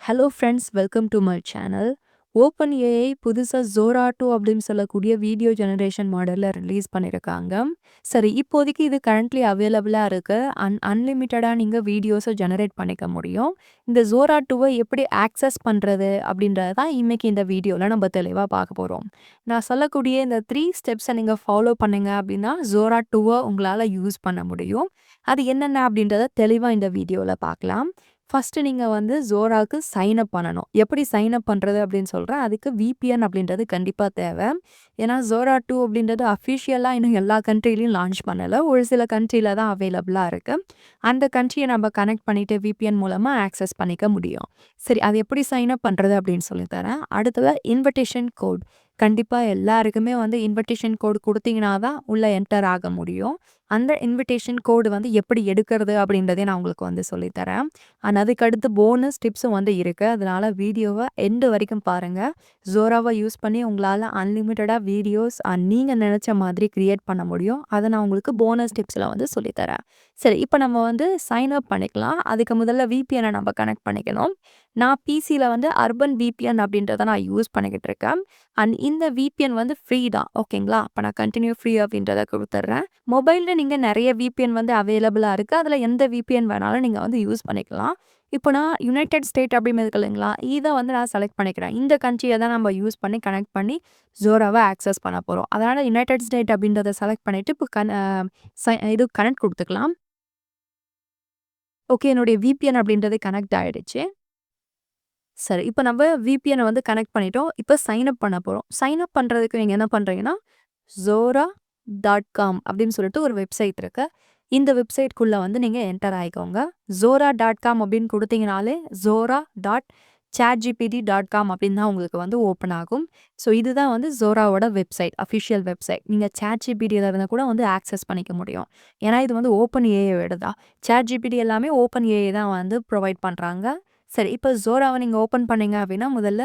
Hello friends, welcome to my channel. Open AI புதுசா Zora 2 அப்படின்னு சொல்லக்கூடிய வீடியோ ஜெனரேஷன் மாடல்ல ரிலீஸ் பண்ணியிருக்காங்க. சரி, இப்போதைக்கு இது கரண்ட்லி அவைலபிளா இருக்கு. அன்லிமிட்டடா நீங்க வீடியோஸ ஜெனரேட் பண்ணிக்க முடியும். இந்த Zora 2வ எப்படி ஆக்சஸ் பண்றது அப்படின்றத தான் இன்னைக்கு இந்த வீடியோல நம்ம தெளிவா பார்க்க போறோம். நான் சொல்லக்கூடிய இந்த 3 ஸ்டெப்ஸ நீங்க ஃபாலோ பண்ணீங்க அப்படின்னா Zora 2வ உங்களால யூஸ் பண்ண முடியும். அது என்னென்ன அப்படின்றத தெளிவா இந்த வீடியோல பார்க்கலாம். ஃபர்ஸ்ட் நீங்க வந்து Zoraக்கு சைன் அப் பண்ணணும். எப்படி சைன் அப் பண்றது அப்படின்னு சொல்றேன். அதுக்கு விபிஎன் அப்படின்றது கண்டிப்பா தேவை. ஏன்னா Zora 2 அப்படின்றது அஃபிஷியலா இன்னும் எல்லா கண்ட்ரிலயும் லான்ச் பண்ணல. ஒரு சில கண்ட்ரில தான் அவைலபிளா இருக்கு. அந்த கண்ட்ரிய நம்ம கனெக்ட் பண்ணிட்டு விபிஎன் மூலமா ஆக்சஸ் பண்ணிக்க முடியும். சரி, அது எப்படி சைன் அப் பண்றது அப்படின்னு சொல்லி தரேன். அடுத்தது இன்விடேஷன் கோட். கண்டிப்பா எல்லாருக்குமே வந்து இன்விடேஷன் கோட் குடுத்தீங்கன்னா தான் உள்ள என்டர் ஆக முடியும். அந்த இன்விடேஷன் கோடு வந்து எப்படி எடுக்கிறது அப்படின்றதையும் நான் உங்களுக்கு வந்து சொல்லி தரேன். அதுக்கு அடுத்து போனஸ் டிப்ஸும் வந்து இருக்கு. அதனால வீடியோவ எண்ட் வரைக்கும் பாருங்க. Zoraவ யூஸ் பண்ணி உங்களால அன்லிமிட்டடா வீடியோஸ் நீங்க நினைச்ச மாதிரி கிரியேட் பண்ண முடியும். அத நான் உங்களுக்கு போனஸ் டிப்ஸ்ல வந்து சொல்லி தரேன். சரி, இப்ப நம்ம வந்து சைன் அப் பண்ணிக்கலாம். அதுக்கு முதல்ல விபிஎன்ன நம்ம கனெக்ட் பண்ணிக்கணும். நான் பிசில வந்து அர்பன் விபிஎன் அப்படின்றத நான் யூஸ் பண்ணிக்கிட்டு இருக்கேன். இந்த விபிஎன் வந்து ஃப்ரீ தான். ஓகேங்களா? அப்ப நான் கன்டின்யூ ஃப்ரீ அப்படின்றத குடுத்துடுறேன். மொபைல்ல நீங்க நெறைய விபிஎன் வந்து அவைலபிளா இருக்கு. அதுல எந்த விபிஎன் வேணாலும் நீங்க வந்து யூஸ் பண்ணிக்கலாம். இப்போ நான் யுனைட்டட் ஸ்டேட் அப்படின்னு இருக்கு இல்லைங்களா? இத வந்து நான் செலக்ட் பண்ணிக்கிறேன். இந்த கண்ட்ரிய தான் நம்ம யூஸ் பண்ணி கனெக்ட் பண்ணி Zoraவ ஆக்சஸ் பண்ண போறோம். அதனால யுனைட்டட் ஸ்டேட் அப்படின்றத செலக்ட் பண்ணிட்டு இப்போ இது கனெக்ட் குடுத்துக்கலாம். ஓகே, என்னுடைய விபிஎன் அப்படின்றது கனெக்ட் ஆயிடுச்சு. சரி, இப்ப நம்ம விபிஎன்ன வந்து கனெக்ட் பண்ணிட்டோம். இப்ப சைன் அப் பண்ண போறோம். சைன் அப் பண்றதுக்கு நீங்க என்ன பண்றீங்கன்னா, Zora.com அப்படின்னு சொல்லிட்டு ஒரு வெப்சைட் இருக்கு. இந்த வெப்சைட்குள்ள வந்து நீங்க என்டர் ஆயிக்கோங்க. Zora.com அப்படின்னு குடுத்தீங்கனாலே Zora.chatgpt.com அப்படின்னு தான் உங்களுக்கு வந்து ஓப்பன் ஆகும். ஸோ இதுதான் வந்து Zoraவோட வெப்சைட், அஃபிஷியல் வெப்சைட். நீங்க ChatGPTல இருந்து கூட வந்து ஆக்சஸ் பண்ணிக்க முடியும். ஏன்னா இது வந்து ஓப்பன் ஏஐயோடது தான். ChatGPT எல்லாமே ஓப்பன் ஏஐ தான் வந்து ப்ரொவைட் பண்றாங்க. சரி, இப்ப Zoraவ நீங்க ஓப்பன் பண்ணீங்க அப்படின்னா, முதல்ல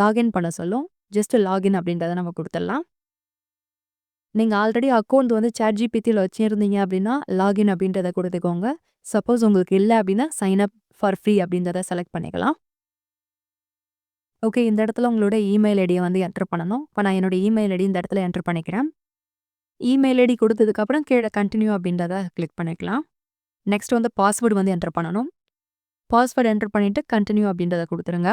லாகின் பண்ண சொல்லும். ஜஸ்ட் லாகின் அப்படின்றத நம்ம குடுத்துடலாம். நீங்க ஆல்ரெடி அக்கவுண்ட் வந்து ChatGPTல வச்சிருந்தீங்க அப்படின்னா, லாகின் அப்படின்றத குடுத்துக்கோங்க. சப்போஸ் உங்களுக்கு இல்ல அப்படின்னா, சைன் அப் ஃபார் ஃப்ரீ அப்படின்றத செலக்ட் பண்ணிக்கலாம். ஓகே, இந்த இடத்துல உங்களோட இமெயில் ஐடிய வந்து என்டர் பண்ணணும். இப்ப நான் என்னோட இமெயில் ஐடி இந்த இடத்துல என்டர் பண்ணிக்கிறேன். இமெயில் ஐடி குடுத்ததுக்கப்புறம் கீழ கன்டின்யூ அப்படின்றத கிளிக் பண்ணிக்கலாம். நெக்ஸ்ட் வந்து பாஸ்வேர்ட் வந்து என்டர் பண்ணணும். பாஸ்வேர்ட் என்டர் பண்ணிட்டு கன்டின்யூ அப்படின்றத குடுத்துருங்க.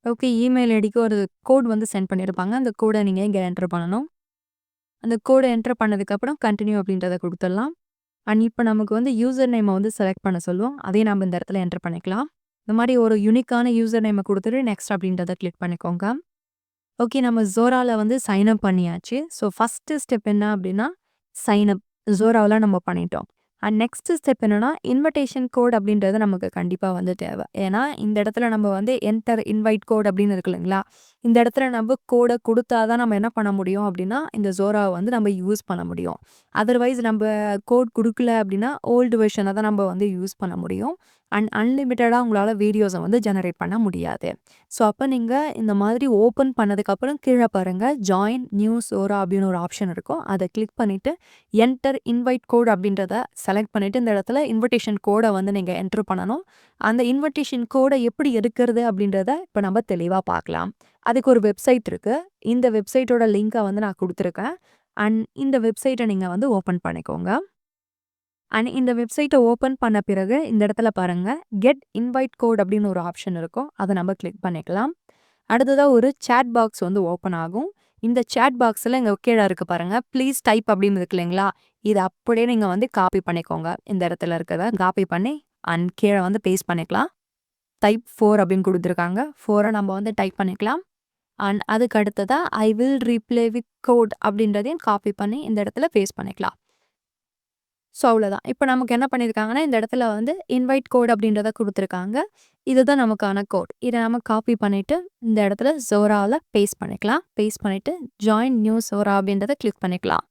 ஓகே, இமெயில் ஐடிக்கு ஒரு கோட் வந்து சென்ட் பண்ணியிருப்பாங்க. அந்த கோட நீங்க இங்க என்டர் பண்ணணும். அந்த கோட என்டர் பண்ணதுக்கப்புறம் கன்டின்யூ அப்படின்றத குடுத்துடலாம். இப்ப நமக்கு வந்து யூசர் நேம வந்து செலக்ட் பண்ண சொல்லும். அதையும் நம்ம இந்த இடத்துல என்டர் பண்ணிக்கலாம். இந்த மாரி ஒரு யூனிக்கான யூசர் நேம குடுத்துட்டு நெக்ஸ்ட் அப்படின்றத கிளிக் பண்ணிக்கோங்க. ஓகே, நம்ம Zoraல வந்து சைன் அப் பண்ணியாச்சு. ஸோ ஃபர்ஸ்ட் ஸ்டெப் என்ன அப்படின்னா, சைன் அப். Zoraல நம்ம பண்ணிட்டோம். நெக்ஸ்ட் ஸ்டெப் என்னன்னா, இன்விடேஷன் கோட் அப்படின்றது நமக்கு கண்டிப்பா வந்து தேவை. ஏன்னா இந்த இடத்துல நம்ம வந்து என்டர் இன்வைட் கோட் அப்படின்னு இருக்கு இல்லைங்களா? இந்த இடத்துல நம்ம கோட குடுத்தா தான் நம்ம என்ன பண்ண முடியும் அப்படின்னா, இந்த Zoraவ வந்து நம்ம யூஸ் பண்ண முடியும். அதர்வைஸ் நம்ப கோட் குடுக்கல அப்படின்னா, ஓல்டு வெர்ஷன தான் நம்ம வந்து யூஸ் பண்ண முடியும். அன்லிமிட்டடா உங்களால வீடியோஸ வந்து ஜெனரேட் பண்ண முடியாது. ஸோ அப்ப நீங்க இந்த மாதிரி ஓப்பன் பண்ணதுக்கப்புறம் கீழ பாருங்க, ஜாயின் நியூ Zora அப்படின்னு ஒரு ஆப்ஷன் இருக்கும். அத கிளிக் பண்ணிட்டு, என்டர் இன்வைட் கோட் அப்படின்றத செலக்ட் பண்ணிட்டு, இந்த இடத்துல இன்விடேஷன் கோட வந்து நீங்க என்டர் பண்ணணும். அந்த இன்விடேஷன் கோட எப்படி எடுக்கிறது அப்படின்றத இப்ப நம்ம தெளிவா பார்க்கலாம். அதுக்கு ஒரு வெப்சைட் இருக்கு. இந்த வெப்சைட்டோட லிங்க வந்து நான் குடுத்துருக்கேன். இந்த வெப்சைட்ட நீங்க வந்து ஓப்பன் பண்ணிக்கோங்க. இந்த வெப்சைட்ட ஓப்பன் பண்ண பிறகு இந்த இடத்துல பாருங்க, கெட் இன்வைட் கோட் அப்படின்னு ஒரு ஆப்ஷன் இருக்கும். அத நம்ம கிளிக் பண்ணிக்கலாம். அடுத்ததா ஒரு சாட் பாக்ஸ் வந்து ஓப்பன் ஆகும். இந்த சாட் பாக்ஸ்ல இங்க கீழ இருக்கு பாருங்க, ப்ளீஸ் டைப் அப்படின்னு இருக்கு இல்லைங்களா? இத அப்படியே நீங்க வந்து காப்பி பண்ணிக்கோங்க. இந்த இடத்துல இருக்கிறத காப்பி பண்ணி கீழ வந்து பேஸ்ட் பண்ணிக்கலாம். டைப் 4 அப்படின்னு குடுத்துருக்காங்க. 4 நம்ம வந்து டைப் பண்ணிக்கலாம். அதுக்கு அடுத்ததா I will reply with code அப்படின்றதையும் காப்பி பண்ணி இந்த இடத்துல பேஸ்ட் பண்ணிக்கலாம். ஸோ அவ்வளோதான். இப்ப நமக்கு என்ன பண்ணியிருக்காங்கன்னா, இந்த இடத்துல வந்து இன்வைட் கோட் அப்படின்றத குடுத்துருக்காங்க. இதுதான் நமக்கான கோட். இத நம்ம காப்பி பண்ணிட்டு, இந்த இடத்துல Zoraல பேஸ்ட் பண்ணிக்கலாம். பேஸ்ட் பண்ணிட்டு, ஜாயின் நியூ Zora அப்படின்றத கிளிக் பண்ணிக்கலாம்.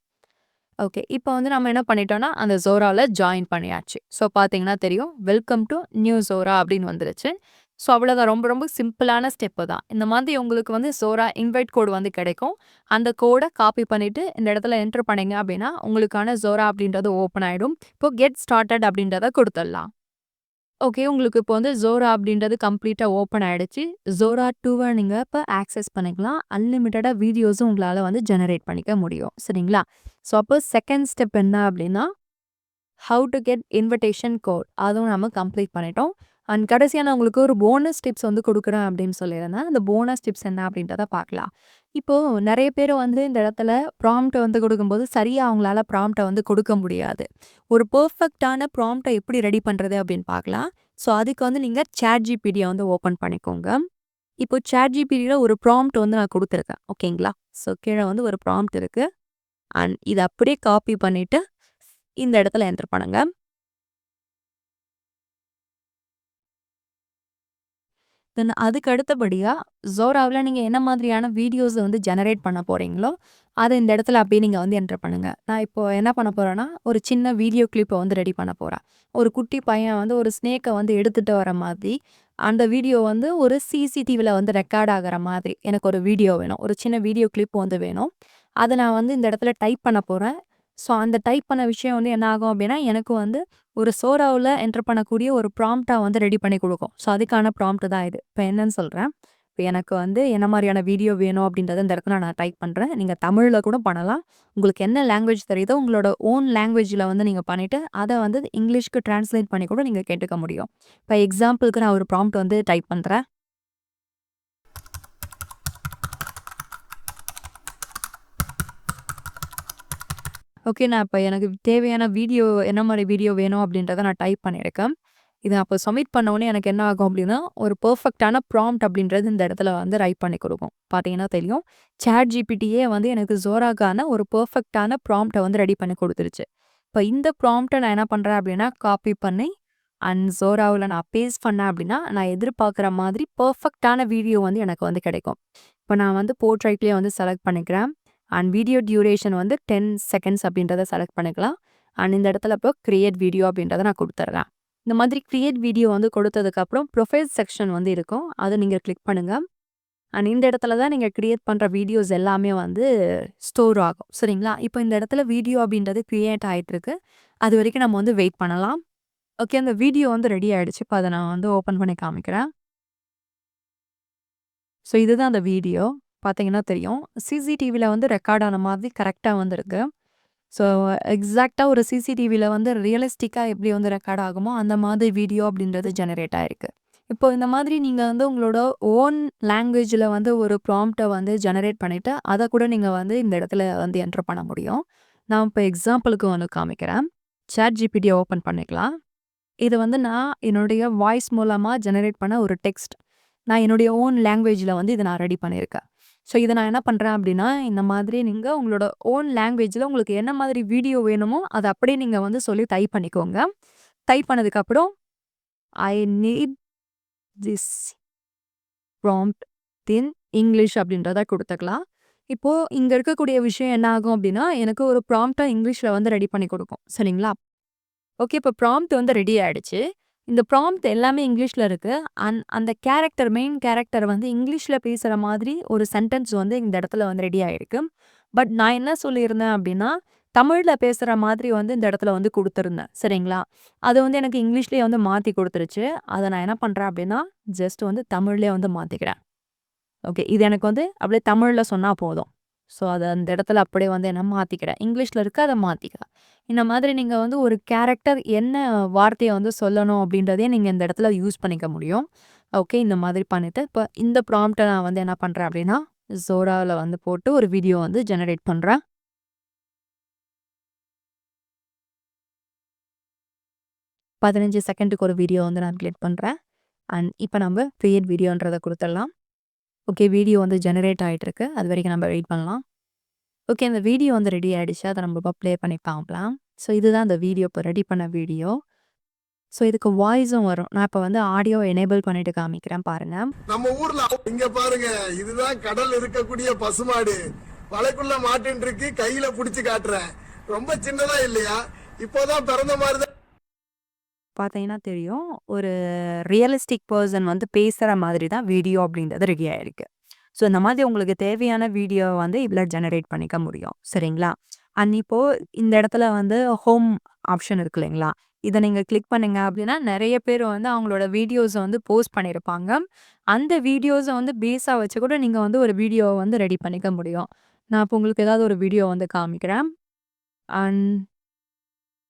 ஓகே, இப்ப வந்து நம்ம என்ன பண்ணிட்டோம்னா, அந்த Zoraல ஜாயின் பண்ணியாச்சு. ஸோ பார்த்தீங்கன்னா தெரியும், வெல்கம் டூ நியூ Zora அப்படின்னு வந்துருச்சு. ஸோ அவ்வளோதான். ரொம்ப ரொம்ப சிம்பிளான ஸ்டெப்பு தான். இந்த மாதிரி உங்களுக்கு வந்து Zora இன்வைட் கோட் வந்து கிடைக்கும். அந்த கோட காப்பி பண்ணிட்டு இந்த இடத்துல என்டர் பண்ணீங்க அப்படின்னா, உங்களுக்கான Zora அப்படின்றது ஓப்பன் ஆயிடும். இப்போ கெட் ஸ்டார்ட்டட் அப்படின்றத குடுத்துடலாம். ஓகே. உங்களுக்கு இப்போ வந்து Zora அப்படின்றது கம்ப்ளீட்டா ஓப்பன் ஆயிடுச்சு. Zora 2வ நீங்க இப்ப ஆக்சஸ் பண்ணிக்கலாம். அன்லிமிட்டடா வீடியோஸும் உங்களால வந்து ஜெனரேட் பண்ணிக்க முடியும். சரிங்களா? ஸோ அப்போ செகண்ட் ஸ்டெப் என்ன அப்படின்னா, how to get invitation code அதுவும் நம்ம கம்ப்ளீட் பண்ணிட்டோம். அண்ட் கடைசியா நான் உங்களுக்கு ஒரு போனஸ் டிப்ஸ் வந்து குடுக்குறேன் அப்படின்னு சொல்லியிருந்தேன். அந்த போனஸ் டிப்ஸ் என்ன அப்படின்றத பார்க்கலாம். இப்போ நெறைய பேர் வந்து இந்த இடத்துல ப்ராம்ப்ட் வந்து கொடுக்கும்போது சரியா அவங்களால ப்ராம்ப்ட்ட வந்து கொடுக்க முடியாது. ஒரு பெர்ஃபெக்ட்டான ப்ராம்ப்ட்ட எப்படி ரெடி பண்றது அப்படின்னு பார்க்கலாம். ஸோ அதுக்கு வந்து நீங்க ChatGPTய வந்து ஓப்பன் பண்ணிக்கோங்க. இப்போ ChatGPTல ஒரு ப்ராம்ப்ட் வந்து நான் குடுத்துருக்கேன். ஓகேங்களா? ஸோ கீழ வந்து ஒரு ப்ராம்ப்ட் இருக்கு. அண்ட் இத அப்படியே காப்பி பண்ணிட்டு இந்த இடத்துல என்டர் பண்ணுங்க. தென் அதுக்கு அடுத்தபடியா Zoraவுல நீங்க என்ன மாதிரியான வீடியோஸ் வந்து ஜெனரேட் பண்ண போறீங்களோ, அத இந்த இடத்துல அப்படியே நீங்க வந்து என்டர் பண்ணுங்க. நான் இப்போ என்ன பண்ண போறேன்னா, ஒரு சின்ன வீடியோ கிளிப்ப வந்து ரெடி பண்ண போறேன். ஒரு குட்டி பையன் வந்து ஒரு ஸ்னேக்க வந்து எடுத்துட்டு வர மாதிரி, அந்த வீடியோ வந்து ஒரு சிசிடிவில வந்து ரெக்கார்ட் ஆகுற மாதிரி எனக்கு ஒரு வீடியோ வேணும். ஒரு சின்ன வீடியோ கிளிப் வந்து வேணும். அத நான் வந்து இந்த இடத்துல டைப் பண்ண போறேன். ஸோ அந்த டைப் பண்ண விஷயம் வந்து என்ன ஆகும் அப்படின்னா, எனக்கு வந்து ஒரு Zoraவுல என்டர் பண்ணக்கூடிய ஒரு ப்ராம்ப்ட்டா வந்து ரெடி பண்ணி குடுக்கும். ஸோ அதுக்கான ப்ராம்ப்ட் தான் இது. இப்ப என்னன்னு சொல்றேன். இப்ப எனக்கு வந்து என்ன மாரியான வீடியோ வேணும் அப்படின்றத இந்த இடத்துல நான் டைப் பண்றேன். நீங்க தமிழ்ல கூட பண்ணலாம். உங்களுக்கு என்ன லாங்குவேஜ் தெரியுதோ உங்களோட ஓன் லாங்குவேஜ்ல வந்து நீங்க பண்ணிட்டு, அத வந்து இங்கிலீஷ்க்கு டிரான்ஸ்லேட் பண்ணி கூட நீங்க கேட்டுக்க முடியும். இப்ப எக்ஸாம்பிள்க்கு நான் ஒரு ப்ராம்ப்ட் வந்து டைப் பண்றேன். ஓகே. நான் இப்ப எனக்கு தேவையான வீடியோ என்ன மாரி வீடியோ வேணும் அப்படின்றத நான் டைப் பண்ணியிருக்கேன். இத அப்போ சப்மிட் பண்ண உடனே எனக்கு என்ன ஆகும் அப்படின்னா, ஒரு பெர்ஃபெக்ட்டான ப்ராம்ப்ட் அப்படின்றது இந்த இடத்துல வந்து ரைட் பண்ணி குடுக்கும். பார்த்தீங்கன்னா தெரியும். ChatGPTயே வந்து எனக்கு Zoraக்கான ஒரு பெர்ஃபெக்ட்டான ப்ராம்ப்ட்ட வந்து ரெடி பண்ணி குடுத்துருச்சு. இப்ப இந்த ப்ராம்ப்ட்ட நான் என்ன பண்றேன் அப்படின்னா, காப்பி பண்ணி அண்ட் Zoraவுல நான் பேஸ்ட் பண்ணேன் அப்படின்னா, நான் எதிர்பார்க்குற மாதிரி பெர்ஃபெக்ட்டான வீடியோ வந்து எனக்கு வந்து கிடைக்கும். இப்ப நான் வந்து போர்ட்ரைட்லயே வந்து செலக்ட் பண்ணிக்கிறேன். அண்ட் வீடியோ டியூரேஷன் வந்து 10 செகண்ட்ஸ் அப்படின்றத செலக்ட் பண்ணிக்கலாம். அண்ட் இந்த இடத்துல இப்போ கிரியேட் வீடியோ அப்படின்றத நான் குடுத்துர்றேன். இந்த மாதிரி கிரியேட் வீடியோ வந்து கொடுத்ததுக்கப்புறம் ப்ரொஃபைல் செக்ஷன் வந்து இருக்கும். அத நீங்க கிளிக் பண்ணுங்க. அண்ட் இந்த இடத்துல தான் நீங்க கிரியேட் பண்ற வீடியோஸ் எல்லாமே வந்து ஸ்டோர் ஆகும். சரிங்களா? இப்போ இந்த இடத்துல வீடியோ அப்படின்றது கிரியேட் ஆயிட்டிருக்கு. அதுவரைக்கும் நம்ம வந்து வெயிட் பண்ணலாம். ஓகே. அந்த வீடியோ வந்து ரெடி ஆயிடுச்சு. இப்ப அத நான் வந்து ஓப்பன் பண்ணி காமிக்கிறேன். ஸோ இதுதான் அந்த வீடியோ. பார்த்தீங்கன்னா தெரியும். சிசிடிவில வந்து ரெக்கார்ட் ஆன மாதிரி கரெக்ட்டா வந்திருக்கு. ஸோ எக்ஸாக்ட்டா ஒரு சிசிடிவில வந்து ரியலிஸ்டிக்கா எப்படி வந்து ரெக்கார்ட் ஆகுமோ, அந்த மாதிரி வீடியோ அப்படின்றது ஜெனரேட் ஆயிருக்கு. இப்போ இந்த மாதிரி நீங்க வந்து உங்களோட ஓன் லாங்குவேஜ்ல வந்து ஒரு ப்ராம்ப்ட்ட வந்து ஜெனரேட் பண்ணிட்டு, அத கூட நீங்க வந்து இந்த இடத்துல வந்து என்டர் பண்ண முடியும். நான் இப்ப எக்ஸாம்பிளுக்கு ஒண்ணு காமிக்கிறேன். ChatGPTய ஓப்பன் பண்ணிக்கலாம். இது வந்து நான் என்னுடைய வாய்ஸ் மூலமா ஜெனரேட் பண்ண ஒரு டெக்ஸ்ட். நான் என்னுடைய ஓன் லாங்குவேஜ்ல வந்து இத நான் ரெடி பண்ணியிருக்கேன். ஸோ இத நான் என்ன பண்றேன் அப்டின்னா, இந்த மாதிரி நீங்க உங்களோட ஓன் லாங்குவேஜ்ல உங்களுக்கு என்ன மாதிரி வீடியோ வேணுமோ, அத அப்படியே நீங்க வந்து சொல்லி டைப் பண்ணிக்கோங்க. டைப் பண்ணதுக்கப்புறம், "I need this prompt in English" அப்படின்றத குடுத்துக்கலாம். இப்போ இங்க இருக்கக்கூடிய விஷயம் என்ன ஆகும் அப்டின்னா, எனக்கு ஒரு ப்ராம்ப்ட்ட இங்கிலீஷ்ல வந்து ரெடி பண்ணி குடுக்கும். சரிங்களா? ஓகே. இப்ப ப்ராம்ப்ட் வந்து ரெடி ஆயிடுச்சு. இந்த ப்ராம்ப்ட் எல்லாமே இங்கிலீஷ்ல இருக்கு. அந்த கேரக்டர் மெயின் கேரக்டர் வந்து இங்கிலீஷ்ல பேசுற மாதிரி ஒரு சென்டென்ஸ் வந்து இந்த இடத்துல வந்து ரெடி ஆயிருக்கு. பட் நான் என்ன சொல்லியிருந்தேன் அப்டின்னா, தமிழ்ல பேசுற மாதிரி வந்து இந்த இடத்துல வந்து குடுத்திருந்தேன். சரிங்களா? அது வந்து எனக்கு இங்கிலீஷ்லயே வந்து மாத்தி குடுத்துருச்சு. அத நான் என்ன பண்றேன் அப்டின்னா, ஜஸ்ட் வந்து தமிழ்லயே வந்து மாத்திக்கிறேன். ஓகே. இது எனக்கு வந்து அப்படியே தமிழ்ல சொன்னா போதும். ஸோ, அத அந்த இடத்துல அப்படியே வந்து என்ன மாத்திக்கிறேன். இங்கிலீஷ்ல இருக்கு அத மாத்திக்கிறேன். இந்த மாதிரி நீங்க வந்து ஒரு கேரக்டர் என்ன வார்த்தைய வந்து சொல்லணும் அப்படின்றதையும் நீங்க இந்த இடத்துல யூஸ் பண்ணிக்க முடியும். ஓகே. இந்த மாதிரி பண்ணிட்டு, இப்ப இந்த ப்ராம்ப்ட்ட நான் வந்து என்ன பண்றேன் அப்படின்னா, Zoraல வந்து போட்டு ஒரு வீடியோ வந்து ஜெனரேட் பண்றேன். 15 செகண்டுக்கு ஒரு வீடியோ வந்து நான் கிரியேட் பண்றேன். அண்ட் இப்ப நம்ம கிரியேட் வீடியோன்றத குடுத்துடலாம். ஓகே. வீடியோ வந்து ஜெனரேட் ஆயிட்டு இருக்கு. அது வரைக்கும் நம்ம வெயிட் பண்ணலாம். ஓகே. அந்த வீடியோ வந்து ரெடி ஆயிடுச்சு. அத நம்ம இப்ப ப்ளே பண்ணி பார்க்கலாம். ஸோ இதுதான் அந்த வீடியோ இப்ப ரெடி பண்ண வீடியோ. ஸோ இதுக்கு வாய்ஸும் வரும். நான் இப்ப வந்து ஆடியோ எனேபிள் பண்ணிட்டு காமிக்கிறேன் பாருங்க. நம்ம ஊர்ல இங்க பாருங்க, இதுதான் கடல் இருக்கக்கூடிய பசுமாடு. வலைக்குள்ள மாட்டின் இருக்கு, கையில புடிச்சு காட்டுறேன். ரொம்ப சின்னதா இல்லையா? இப்போதான் பிறந்த மாதிரி தான். பார்த்தீங்கன்னா தெரியும். ஒரு ரியலிஸ்டிக் பெர்சன் வந்து பேசுற மாதிரி தான் வீடியோ அப்படின்றது ரெடி ஆயிருக்கு. ஸோ இந்த மாதிரி உங்களுக்கு தேவையான வீடியோ வந்து இதுல ஜெனரேட் பண்ணிக்க முடியும். சரிங்களா? அண்ட் இப்போ இந்த இடத்துல வந்து ஹோம் ஆப்ஷன் இருக்கு இல்லைங்களா? இத நீங்க கிளிக் பண்ணீங்க அப்படின்னா, நெறைய பேர் வந்து அவங்களோட வீடியோஸ வந்து போஸ்ட் பண்ணியிருப்பாங்க. அந்த வீடியோஸ வந்து பேஸா வச்சு கூட நீங்க வந்து ஒரு வீடியோவ வந்து ரெடி பண்ணிக்க முடியும். நான் இப்ப உங்களுக்கு ஏதாவது ஒரு வீடியோ வந்து காமிக்கிறேன். அண்ட்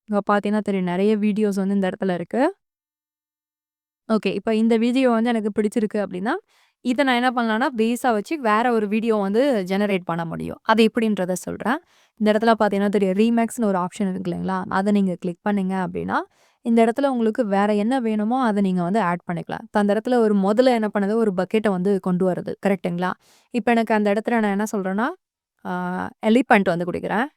இங்க பார்த்தீங்கன்னா தெரியும். நெறைய வீடியோஸ் வந்து இந்த இடத்துல இருக்கு. ஓகே. இப்ப இந்த வீடியோ வந்து எனக்கு பிடிச்சிருக்கு அப்படின்னா, இத நான் என்ன பண்ணலாம்னா, பேஸா வச்சு வேற ஒரு வீடியோ வந்து ஜெனரேட் பண்ண முடியும். அது எப்படின்றத சொல்றேன். இந்த இடத்துல பார்த்தீங்கன்னா தெரியும். ரீமேக்ஸ்ன்னு ஒரு ஆப்ஷன் இருக்கு இல்லைங்களா? அத நீங்க கிளிக் பண்ணீங்க அப்படின்னா, இந்த இடத்துல உங்களுக்கு வேற என்ன வேணுமோ அத நீங்க வந்து ஆட் பண்ணிக்கலாம். இப்ப அந்த இடத்துல ஒரு முதல்ல என்ன பண்ணுது, ஒரு பக்கெட்ட வந்து கொண்டு வருது. கரெக்ட்டுங்களா? இப்ப எனக்கு அந்த இடத்துல நான் என்ன சொல்றேன்னா, ஆ எலிஃபண்ட் வந்து குடுக்குறேன்.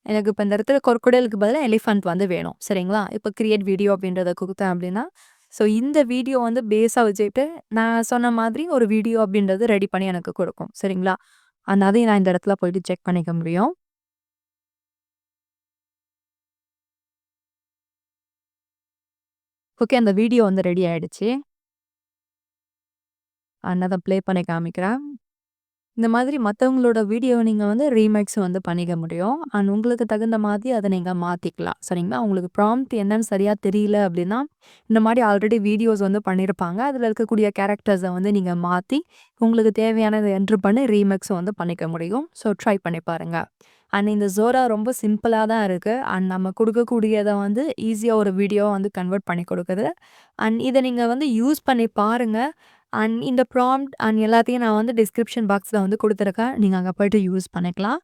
எனக்கு இப்ப இந்த இடத்துல crocodileக்கு பதிலா எலிஃபண்ட் வந்து வேணும். சரிங்களா? இப்ப கிரியேட் வீடியோ அப்படின்றத குடுத்தேன் அப்படின்னா, ஸோ இந்த வீடியோ வந்து பேஸா வச்சுட்டு, நான் சொன்ன மாதிரி ஒரு வீடியோ அப்படின்றது ரெடி பண்ணி எனக்கு குடுக்கும். சரிங்களா? அதையும் நான் இந்த இடத்துல போயிட்டு செக் பண்ணிக்க முடியும். ஓகே. அந்த வீடியோ வந்து ரெடி ஆயிடுச்சு. அத ப்ளே பண்ணி காமிக்கிறேன். இந்த மாதிரி மத்தவங்களோட வீடியோவ நீங்க வந்து ரீமேக்ஸ் வந்து பண்ணிக்க முடியும். அண்ட் உங்களுக்கு தகுந்த மாதிரி அத நீங்க மாத்திக்கலாம். சரிங்களா? உங்களுக்கு ப்ராம்ப்ட் என்னன்னு சரியா தெரியல அப்படின்னா, இந்த மாரி ஆல்ரெடி வீடியோஸ் வந்து பண்ணியிருப்பாங்க. அதில இருக்கக்கூடிய கேரக்டர்ஸ வந்து நீங்க மாத்தி, உங்களுக்கு தேவையானத என்டர் பண்ணி ரீமிக்ஸ் வந்து பண்ணிக்க முடியும். ஸோ ட்ரை பண்ணி பாருங்க. அண்ட் இந்த Zora ரொம்ப சிம்பிளா தான் இருக்கு. அண்ட் நம்ம குடுக்கக்கூடியத வந்து ஈஸியா ஒரு வீடியோவா வந்து கன்வெர்ட் பண்ணி குடுக்குது. அண்ட் இத நீங்க வந்து யூஸ் பண்ணி பாருங்க. அண்ட் இந்த ப்ராம்ப்ட் அண்ட் எல்லாத்தையும் நான் வந்து டிஸ்கிரிப்ஷன் பாக்ஸ்ல வந்து குடுத்துருக்கேன். நீங்க அங்க போயிட்டு யூஸ் பண்ணிக்கலாம்.